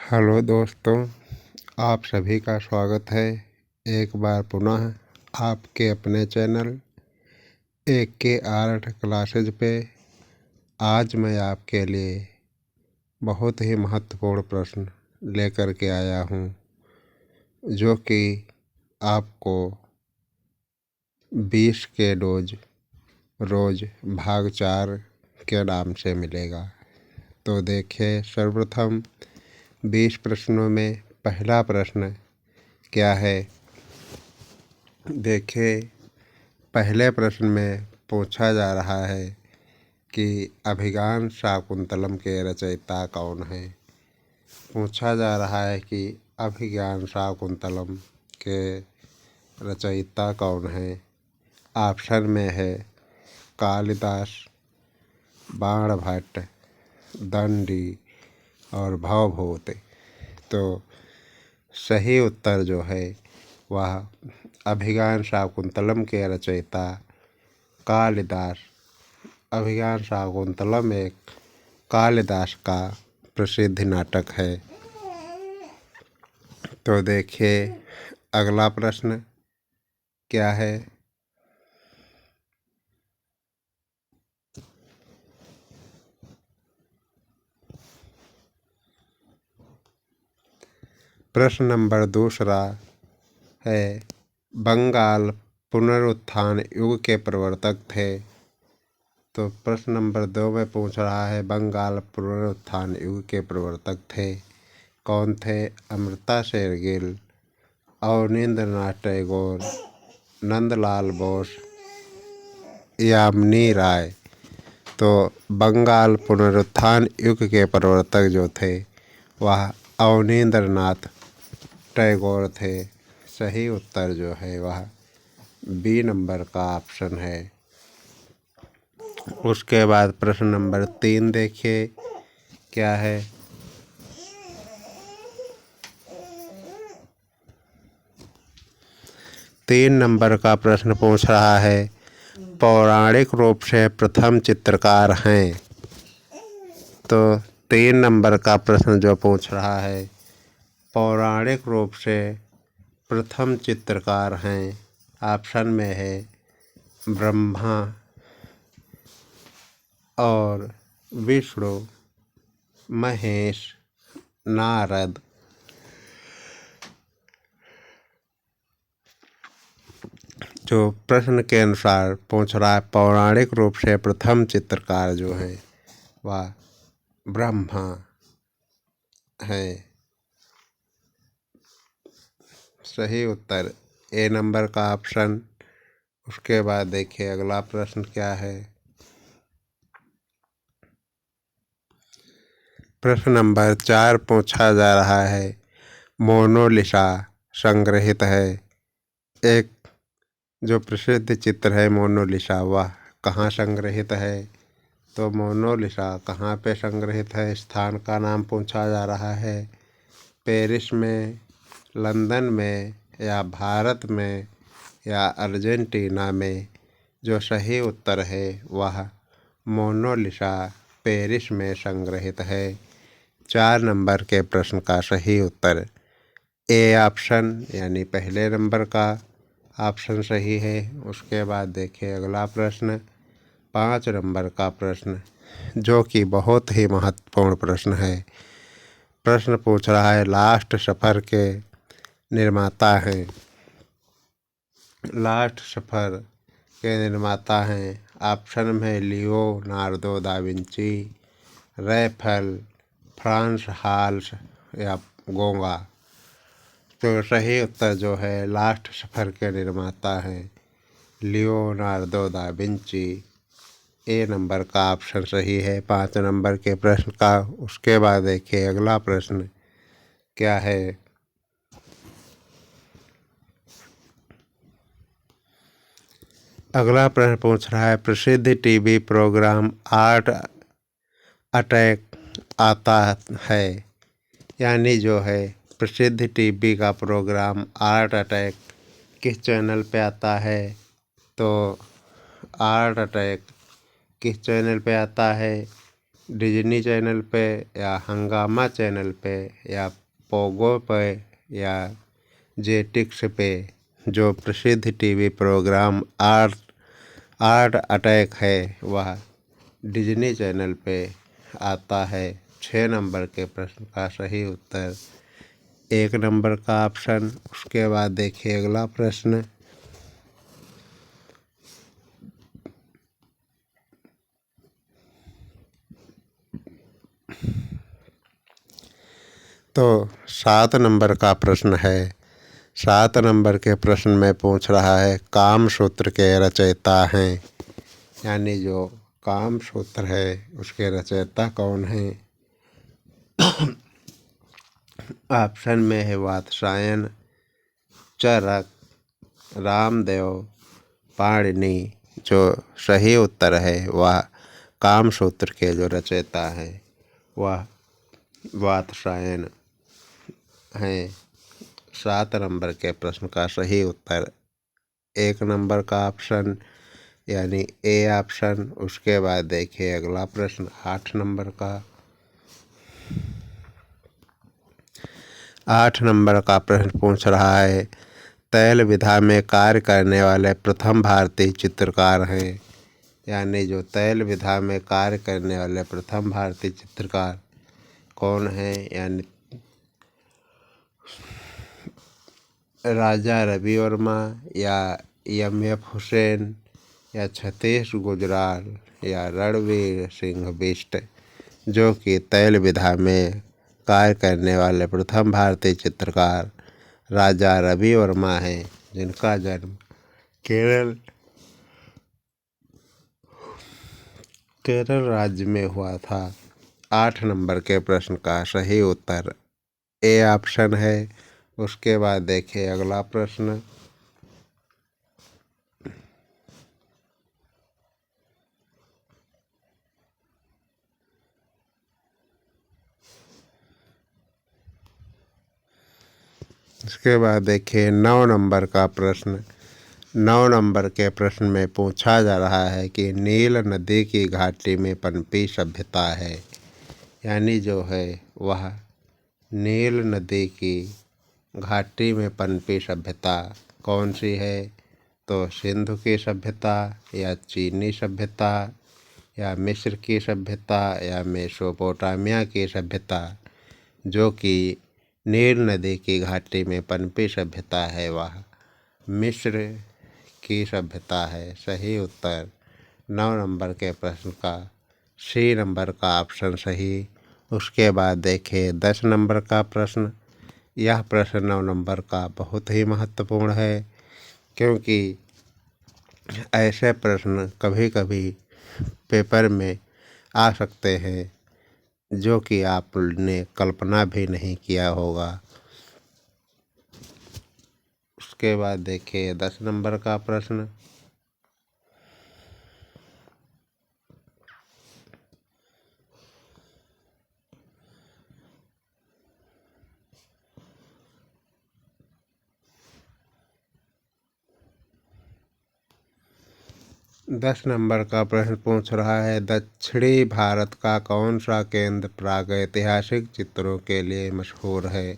Hello दोस्तों, आप सभी का स्वागत है एक बार पुनः आपके अपने चैनल एक के आर्ट क्लासेज पे। आज मैं आपके लिए बहुत ही महत्वपूर्ण प्रश्न लेकर के आया हूँ, जो कि आपको 20 के रोज भाग 4 के नाम से मिलेगा। तो देखिए, सर्वप्रथम 20 प्रश्नों में पहला प्रश्न क्या है। देखिए, पहले प्रश्न में पूछा जा रहा है कि अभिज्ञान शाकुंतलम के रचयिता कौन है। पूछा जा रहा है कि अभिज्ञान शाकुंतलम के रचयिता कौन है। ऑप्शन में है कालिदास, बाणभट्ट, दंडी और भवभूति। तो सही उत्तर जो है वह अभिज्ञान शाकुंतलम के रचयिता कालिदास। अभिज्ञान शाकुंतलम एक कालिदास का प्रसिद्ध नाटक है। तो देखिए, अगला प्रश्न क्या है। प्रश्न नंबर दूसरा है, बंगाल पुनरुत्थान युग के प्रवर्तक थे। तो प्रश्न नंबर 2 में पूछ रहा है, बंगाल पुनरुत्थान युग के प्रवर्तक थे कौन थे। अमृता शेरगिल, अवनींद्रनाथ टैगोर, नंदलाल बोस, यामिनी राय। तो बंगाल पुनरुत्थान युग के प्रवर्तक जो थे वह अवनींद्रनाथ टैगोर थे। सही उत्तर जो है वह बी नंबर का ऑप्शन है। उसके बाद प्रश्न नंबर 3 देखिए क्या है। तीन नंबर का प्रश्न पूछ रहा है, पौराणिक रूप से प्रथम चित्रकार हैं। तो 3 नंबर का प्रश्न जो पूछ रहा है, पौराणिक रूप से प्रथम चित्रकार हैं। ऑप्शन में है ब्रह्मा और विष्णु, महेश, नारद। जो प्रश्न के अनुसार पूछ रहा है, पौराणिक रूप से प्रथम चित्रकार जो है वह ब्रह्मा है। सही उत्तर ए नंबर का ऑप्शन। उसके बाद देखिए अगला प्रश्न क्या है। प्रश्न नंबर 4 पूछा जा रहा है, मोनालिसा संग्रहित है। एक जो प्रसिद्ध चित्र है मोनालिसा, वह कहाँ संग्रहित है। तो मोनालिसा कहाँ पे संग्रहित है, स्थान का नाम पूछा जा रहा है। पेरिस में, लंदन में, या भारत में, या अर्जेंटीना में। जो सही उत्तर है वह मोनालिसा पेरिस में संग्रहित है। 4 नंबर के प्रश्न का सही उत्तर ए ऑप्शन यानी पहले नंबर का ऑप्शन सही है। उसके बाद देखिए अगला प्रश्न 5 नंबर का प्रश्न, जो कि बहुत ही महत्वपूर्ण प्रश्न है। प्रश्न पूछ रहा है, लास्ट सफ़र के निर्माता हैं। लास्ट सफ़र के निर्माता हैं। ऑप्शन में Leonardo da Vinci, Raphael, France हाल्स या गोगा। तो सही उत्तर जो है लास्ट सफ़र के निर्माता हैं लियोनार्दो दा विंची। ए नंबर का ऑप्शन सही है 5 नंबर के प्रश्न का। उसके बाद देखिए अगला प्रश्न क्या है। अगला प्रश्न पूछ रहा है, प्रसिद्ध टीवी प्रोग्राम आर्ट अटैक आता है। यानी जो है प्रसिद्ध टीवी का प्रोग्राम आर्ट अटैक किस चैनल पे आता है। तो आर्ट अटैक किस चैनल पे आता है। डिज्नी चैनल पे या हंगामा चैनल पे या पोगो पे या जेटिक्स पे जो प्रसिद्ध टीवी प्रोग्राम आर्ट अटैक है वह डिज्नी चैनल पे आता है। 6 नंबर के प्रश्न का सही उत्तर 1 नंबर का ऑप्शन। उसके बाद देखिए अगला प्रश्न। तो 7 नंबर का प्रश्न है। 7 नंबर के प्रश्न में पूछ रहा है कामसूत्र के रचयिता हैं, यानी जो कामसूत्र है उसके रचयिता कौन हैं। ऑप्शन में है वात्स्यायन, चरक, रामदेव, पाणिनि। जो सही उत्तर है वह कामसूत्र के जो रचयिता हैं वह वात्स्यायन हैं। 7 नंबर के प्रश्न का सही उत्तर 1 नंबर का ऑप्शन यानी ए ऑप्शन। उसके बाद देखिए अगला प्रश्न 8 नंबर का। 8 नंबर का प्रश्न पूछ रहा है तैल विधा में कार्य करने वाले प्रथम भारतीय चित्रकार हैं, यानी जो तैल विधा में कार्य करने वाले प्रथम भारतीय चित्रकार कौन हैं। यानी राजा रवि वर्मा या एम.एफ. हुसैन या सतीश गुजराल या रणवीर सिंह बिष्ट, जो कि तैल विधा में कार्य करने वाले प्रथम भारतीय चित्रकार राजा रवि वर्मा हैं, जिनका जन्म केरल राज्य में हुआ था। 8 नंबर के प्रश्न का सही उत्तर ए ऑप्शन है। उसके बाद देखिए अगला प्रश्न। इसके बाद देखिए 9 नंबर का प्रश्न। 9 नंबर के प्रश्न में पूछा जा रहा है कि नील नदी की घाटी में पनपी सभ्यता है, यानी जो है वह नील नदी की घाटी में पनपी सभ्यता कौन सी है। तो सिंधु की सभ्यता या चीनी सभ्यता या मिस्र की सभ्यता या मेसोपोटामिया की सभ्यता, जो कि नील नदी की घाटी में पनपी सभ्यता है वह मिस्र की सभ्यता है। सही उत्तर 9 नंबर के प्रश्न का सी नंबर का ऑप्शन सही। उसके बाद देखिए 10 नंबर का प्रश्न। यह प्रश्न 9 नंबर का बहुत ही महत्वपूर्ण है, क्योंकि ऐसे प्रश्न कभी कभी पेपर में आ सकते हैं जो कि आपने कल्पना भी नहीं किया होगा। उसके बाद देखिए 10 नंबर का प्रश्न। दस नंबर का प्रश्न पूछ रहा है दक्षिणी भारत का कौन सा केंद्र प्रागैतिहासिक चित्रों के लिए मशहूर है।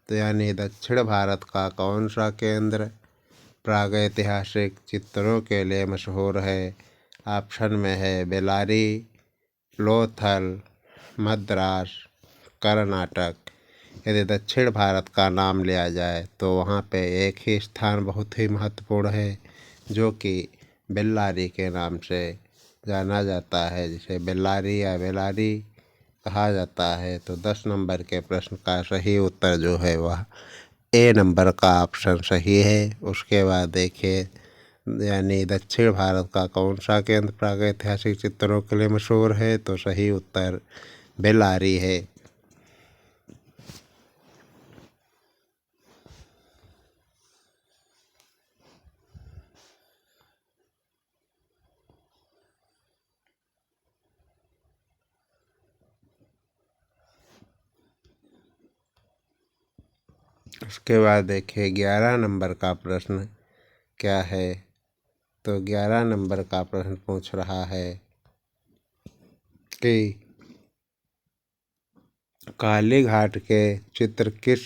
तो यानी दक्षिण भारत का कौन सा केंद्र प्रागैतिहासिक चित्रों के लिए मशहूर है। ऑप्शन में है बेल्लारी, लोथल, मद्रास, कर्नाटक। यदि दक्षिण भारत का नाम लिया जाए तो वहाँ पे एक ही स्थान बहुत ही महत्वपूर्ण है, जो कि बेल्लारी के नाम से जाना जाता है, जिसे बेल्लारी या बेलारी कहा जाता है। तो 10 नंबर के प्रश्न का सही उत्तर जो है वह ए नंबर का ऑप्शन सही है। उसके बाद देखिए यानी दक्षिण भारत का कौन सा केंद्र प्रागैतिहासिक चित्रों के लिए मशहूर है। तो सही उत्तर बेल्लारी है। उसके बाद देखिए 11 नंबर का प्रश्न क्या है। तो 11 नंबर का प्रश्न पूछ रहा है कि काली घाट के चित्र किस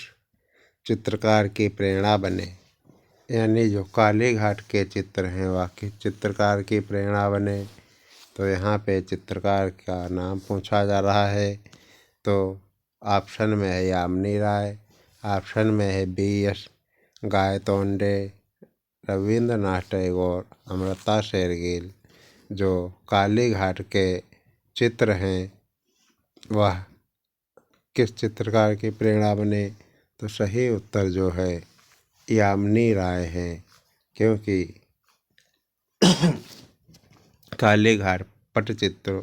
चित्रकार की प्रेरणा बने। यानी जो काली घाट के चित्र हैं वह किस चित्रकार की प्रेरणा बने। तो यहाँ पे चित्रकार का नाम पूछा जा रहा है। तो ऑप्शन में है यामिनी राय, ऑप्शन में है B.S. गायतोंडे, रविंद्रनाथ टैगोर, अमृता शेरगिल। जो काली घाट के चित्र हैं वह किस चित्रकार की प्रेरणा बने। तो सही उत्तर जो है यामिनी राय है, क्योंकि काली घाट पटचित्र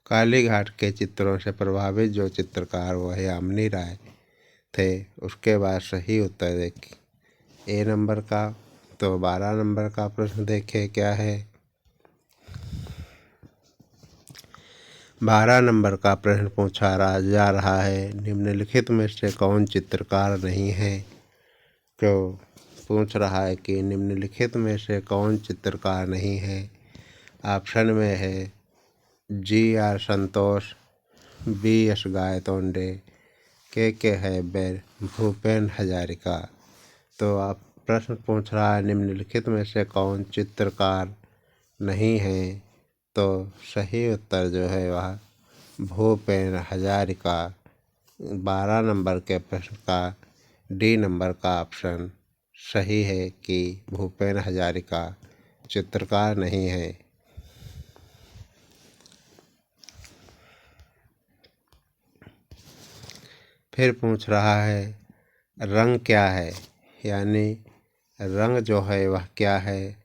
काली घाट के चित्रों से प्रभावित जो चित्रकार वह यामिनी राय थे। उसके बाद सही उत्तर देखिए ए नंबर का। तो 12 नंबर का प्रश्न देखें क्या है। 12 नंबर का प्रश्न पूछा जा रहा है, निम्नलिखित में से कौन चित्रकार नहीं है। तो पूछ रहा है कि निम्नलिखित में से कौन चित्रकार नहीं है। ऑप्शन में है G.R. संतोष, B.S. गायतोंडे, के हैबर, भूपेन हजारिका। तो आप प्रश्न पूछ रहा है निम्नलिखित में से कौन चित्रकार नहीं है। तो सही उत्तर जो है वह भूपेन हजारिका। 12 नंबर के प्रश्न का डी नंबर का ऑप्शन सही है कि भूपेन हजारिका चित्रकार नहीं है। फिर पूछ रहा है रंग क्या है। यानी रंग जो है वह क्या है,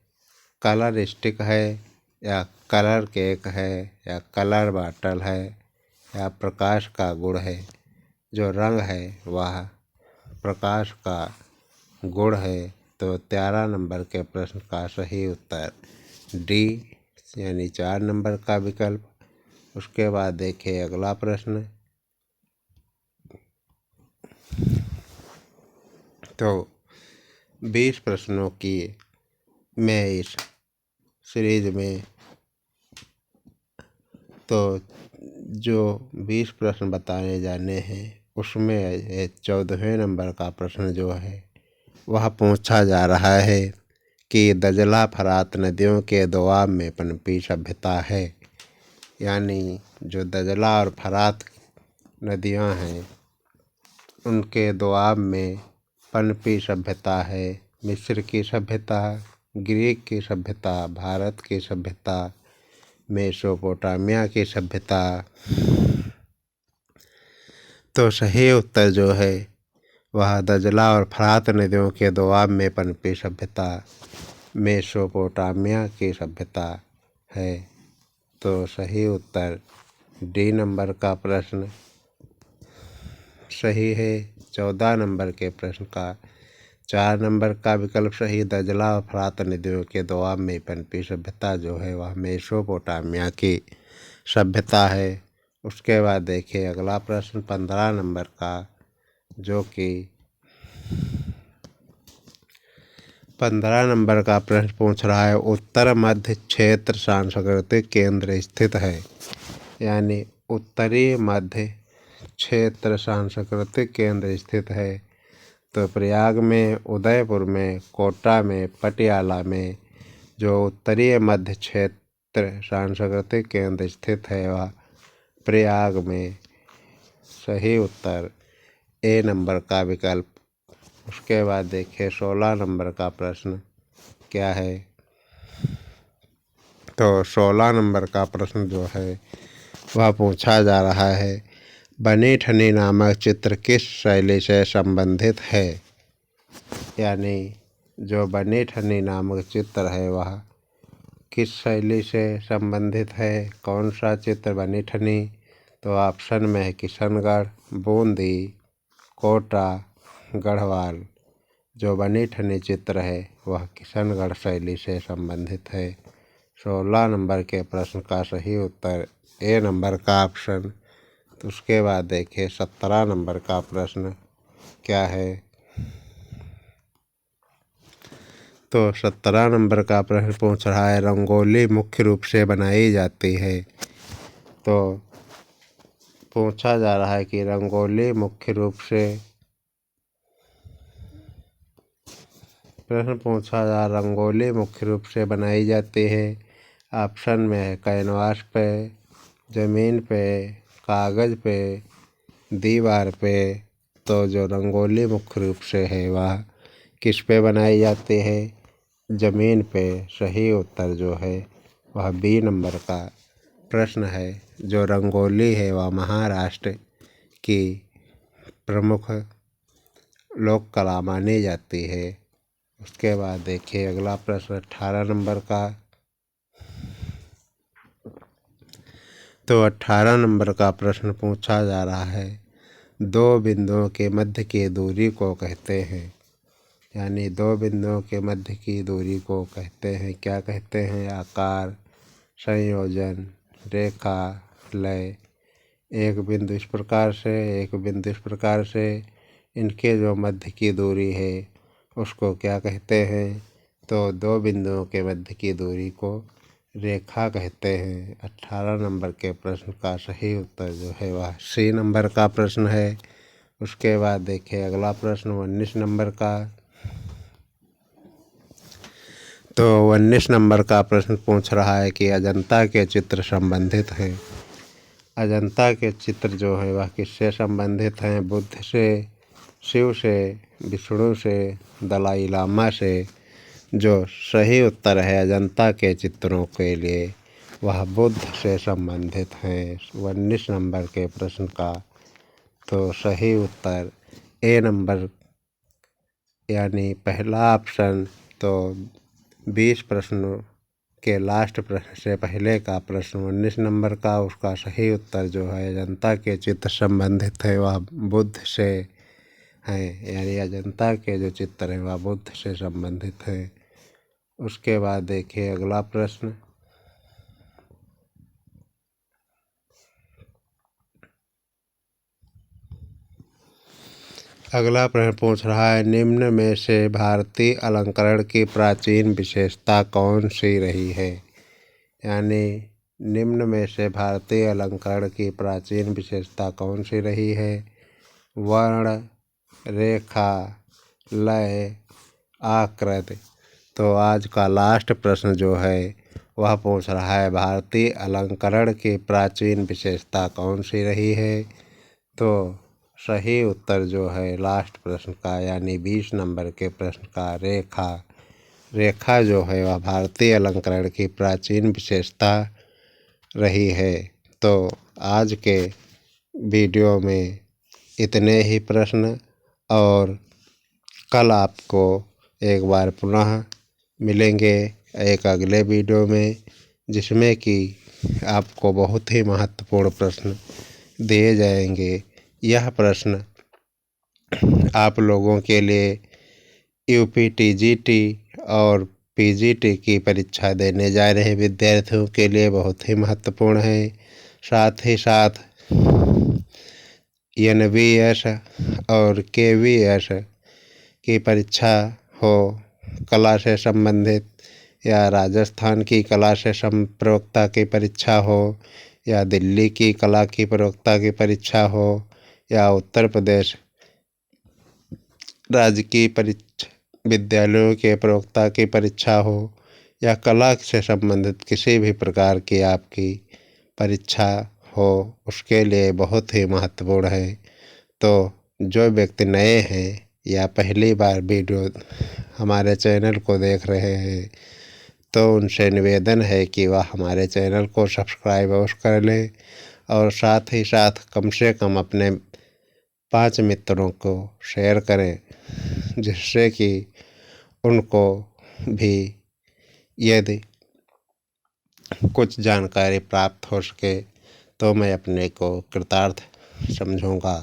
कलर स्टिक है या कलर केक है या कलर बॉटल है या प्रकाश का गुण है। जो रंग है वह प्रकाश का गुण है। तो 13 नंबर के प्रश्न का सही उत्तर डी यानी 4 नंबर का विकल्प। उसके बाद देखिए अगला प्रश्न। तो 20 प्रश्नों की मैं इस सीरीज में तो जो 20 प्रश्न बताए जाने हैं उसमें 14वें नंबर का प्रश्न जो है वह पूछा जा रहा है कि दजला फरात नदियों के दोआब में पनपी सभ्यता है। यानी जो दजला और फरात नदियां हैं उनके दोआब में पनपी सभ्यता है। मिस्र की सभ्यता, ग्रीक की सभ्यता, भारत की सभ्यता, मेसोपोटामिया की सभ्यता। तो सही उत्तर जो है वह दजला और फरात नदियों के दोआब में पनपी सभ्यता मेसोपोटामिया की सभ्यता है। तो सही उत्तर डी नंबर का प्रश्न सही है। 14 नंबर के प्रश्न का 4 नंबर का विकल्प सही, दजला और फरात नदियों के दोआब में पनपी सभ्यता जो है वह मेसोपोटामिया की सभ्यता है। उसके बाद देखिए अगला प्रश्न 15 नंबर का, जो कि 15 नंबर का प्रश्न पूछ रहा है उत्तर मध्य क्षेत्र सांस्कृतिक केंद्र स्थित है। यानी उत्तरी मध्य क्षेत्र सांस्कृतिक केंद्र स्थित है। तो प्रयाग में, उदयपुर में, कोटा में, पटियाला में जो उत्तरी मध्य क्षेत्र सांस्कृतिक केंद्र स्थित है वह प्रयाग में। सही उत्तर ए नंबर का विकल्प। उसके बाद देखिए 16 नंबर का प्रश्न क्या है। तो 16 नंबर का प्रश्न जो है वह पूछा जा रहा है बनी ठनी नामक चित्र किस शैली से संबंधित है। यानी जो बनी ठनी नामक चित्र है वह किस शैली से संबंधित है। कौन सा चित्र बनी ठनी। तो ऑप्शन में है किशनगढ़, बूंदी, कोटा, गढ़वाल। जो बनी ठनी चित्र है वह किशनगढ़ शैली से संबंधित है। 16 नंबर के प्रश्न का सही उत्तर ए नंबर का ऑप्शन। तो उसके बाद देखिए 17 नंबर का प्रश्न क्या है। तो 17 नंबर का प्रश्न पूछ रहा है रंगोली मुख्य रूप से बनाई जाती है। तो पूछा जा रहा है कि रंगोली मुख्य रूप से, प्रश्न पूछा जा रंगोली मुख्य रूप से बनाई जाती है। ऑप्शन में है कैनवास पे, ज़मीन पे, कागज़ पे, दीवार पे। तो जो रंगोली मुख्य रूप से है वह किस पे बनाई जाती है? ज़मीन पे। सही उत्तर जो है वह बी नंबर का प्रश्न है। जो रंगोली है वह महाराष्ट्र की प्रमुख लोक कला मानी जाती है। उसके बाद देखिए अगला प्रश्न 18 नंबर का। तो 18 नंबर का प्रश्न पूछा जा रहा है, दो बिंदुओं के मध्य की दूरी को कहते हैं। यानी दो बिंदुओं के मध्य की दूरी को कहते हैं, क्या कहते हैं? आकार, संयोजन, रेखा, लय। एक बिंदु इस प्रकार से, एक बिंदु इस प्रकार से, इनके जो मध्य की दूरी है उसको क्या कहते हैं? तो दो बिंदुओं के मध्य की दूरी को रेखा कहते हैं। 18 नंबर के प्रश्न का सही उत्तर जो है वह सी नंबर का प्रश्न है। उसके बाद देखिए अगला प्रश्न 19 नंबर का। तो 19 नंबर का प्रश्न पूछ रहा है कि अजंता के चित्र संबंधित हैं। अजंता के चित्र जो है वह किससे संबंधित हैं? बुद्ध से, शिव से, विष्णु से, दलाई लामा से। जो सही उत्तर है अजंता के चित्रों के लिए वह बुद्ध से संबंधित हैं। 19 नंबर के प्रश्न का तो सही उत्तर ए नंबर यानी पहला ऑप्शन। तो 20 प्रश्नों के लास्ट प्रश्न से पहले का प्रश्न 19 नंबर का, उसका सही उत्तर जो है अजंता के चित्र संबंधित है वह बुद्ध से हैं। यानी अजंता के जो चित्र हैं वह बुद्ध से संबंधित हैं। उसके बाद देखिए अगला प्रश्न। अगला प्रश्न पूछ रहा है, निम्न में से भारतीय अलंकरण की प्राचीन विशेषता कौन सी रही है? यानी निम्न में से भारतीय अलंकरण की प्राचीन विशेषता कौन सी रही है? वर्ण, रेखा, लय, आकृति। तो आज का लास्ट प्रश्न जो है वह पूछ रहा है, भारतीय अलंकरण की प्राचीन विशेषता कौन सी रही है? तो सही उत्तर जो है लास्ट प्रश्न का यानी 20 नंबर के प्रश्न का रेखा। रेखा जो है वह भारतीय अलंकरण की प्राचीन विशेषता रही है। तो आज के वीडियो में इतने ही प्रश्न, और कल आपको एक बार पुनः मिलेंगे एक अगले वीडियो में, जिसमें कि आपको बहुत ही महत्वपूर्ण प्रश्न दिए जाएंगे। यह प्रश्न आप लोगों के लिए यूपी टीजीटी और पीजीटी की परीक्षा देने जा रहे विद्यार्थियों के लिए बहुत ही महत्वपूर्ण है। साथ ही साथ एनवीएस और केवीएस की परीक्षा हो, कला से संबंधित, या राजस्थान की कला से प्रवक्ता की परीक्षा हो, या दिल्ली की कला की प्रवक्ता की परीक्षा हो, या उत्तर प्रदेश राज्य की परीक्षा विद्यालयों के प्रवक्ता की परीक्षा हो, या कला से संबंधित किसी भी प्रकार की आपकी परीक्षा हो, उसके लिए बहुत ही महत्वपूर्ण है। तो जो व्यक्ति नए हैं या पहली बार वीडियो हमारे चैनल को देख रहे हैं तो उनसे निवेदन है कि वह हमारे चैनल को सब्सक्राइब अवश्य कर लें, और साथ ही साथ कम से कम अपने 5 मित्रों को शेयर करें, जिससे कि उनको भी यदि कुछ जानकारी प्राप्त हो सके तो मैं अपने को कृतार्थ समझूंगा।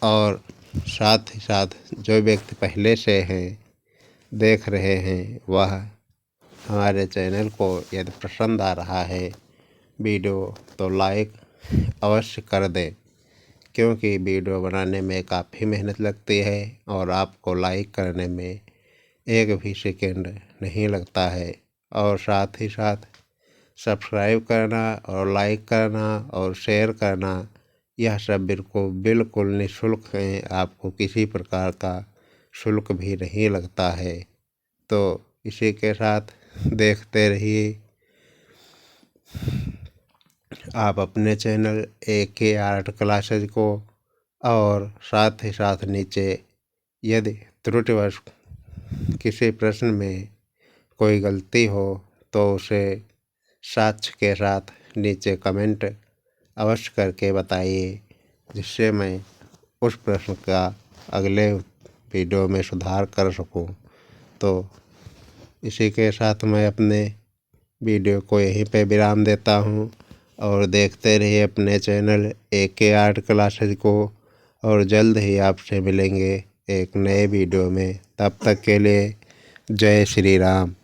और साथ ही साथ जो व्यक्ति पहले से हैं देख रहे हैं वह हमारे चैनल को यदि पसंद आ रहा है वीडियो तो लाइक अवश्य कर दें, क्योंकि वीडियो बनाने में काफ़ी मेहनत लगती है और आपको लाइक करने में एक भी सेकंड नहीं लगता है। और साथ ही साथ सब्सक्राइब करना और लाइक करना और शेयर करना, यह सब बिल्कुल निःशुल्क है। आपको किसी प्रकार का शुल्क भी नहीं लगता है। तो इसी के साथ देखते रहिए आप अपने चैनल AK आर्ट क्लासेज को। और साथ ही साथ नीचे यदि त्रुटिवश किसी प्रश्न में कोई गलती हो तो उसे साक्ष्य के साथ नीचे कमेंट अवश्य करके बताइए, जिससे मैं उस प्रश्न का अगले वीडियो में सुधार कर सकूं। तो इसी के साथ मैं अपने वीडियो को यहीं पे विराम देता हूँ और देखते रहिए अपने चैनल AK आर्ट क्लासेज को। और जल्द ही आपसे मिलेंगे एक नए वीडियो में। तब तक के लिए जय श्री राम।